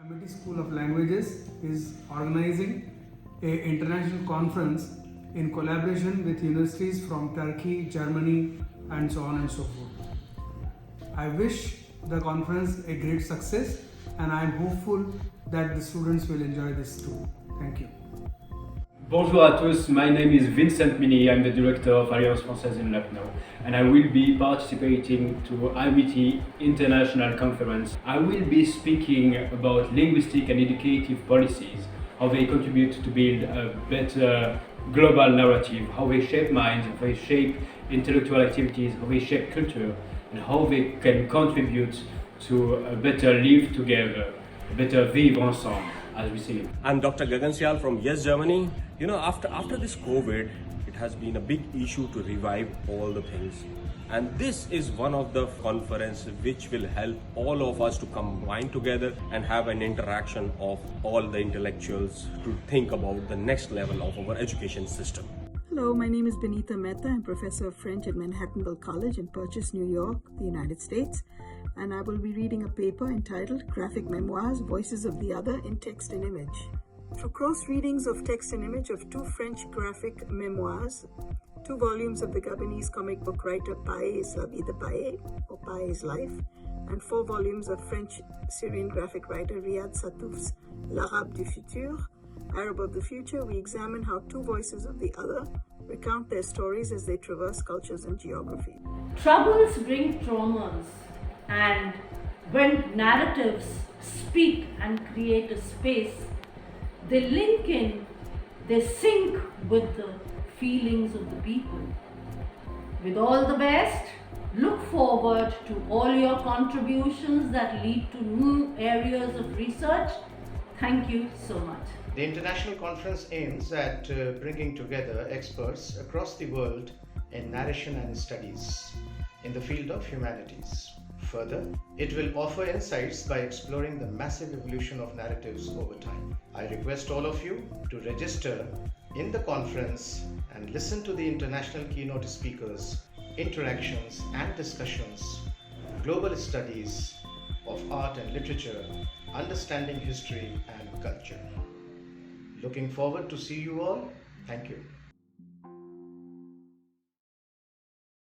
Amity School of Languages is organizing an international conference in collaboration with universities from Turkey, Germany, and so on and so forth. I wish the conference a great success, and I am hopeful that the students will enjoy this too. Thank you. Bonjour à tous, my name is Vincent Mini, I'm the director of Alliance Française in Lucknow, and I will be participating to Amity International Conference. I will be speaking about linguistic and educative policies, how they contribute to build a better global narrative, how they shape minds, how they shape intellectual activities, how they shape culture, and how they can contribute to a better live together, a better vivre ensemble, as we say. I'm Dr. Gargantual from Yes, Germany. You know, after this COVID, it has been a big issue to revive all the things. And this is one of the conferences which will help all of us to combine together and have an interaction of all the intellectuals to think about the next level of our education system. Hello, my name is Mehta. I'm professor of French at Manhattanville College in Purchase, New York, the United States. And I will be reading a paper entitled Graphic Memoirs, Voices of the Other in Text and Image. Through cross readings of text and image of two French graphic memoirs, 2 volumes of the Gabonese comic book writer Paé's La Vie de Paé, or Paé's Life, and 4 volumes of French Syrian graphic writer Riyad Sattouf's L'Arabe du Futur, Arab of the Future, we examine how 2 voices of the other recount their stories as they traverse cultures and geography. Troubles bring traumas, and when narratives speak and create a space, they link in, they sync with the feelings of the people. With all the best, look forward to all your contributions that lead to new areas of research. Thank you so much. The international conference aims at bringing together experts across the world in narration and studies in the field of humanities. Further, it will offer insights by exploring the massive evolution of narratives over time. I request all of you to register in the conference and listen to the international keynote speakers, interactions and discussions, global studies of art and literature, understanding history and culture. Looking forward to see you all. Thank you.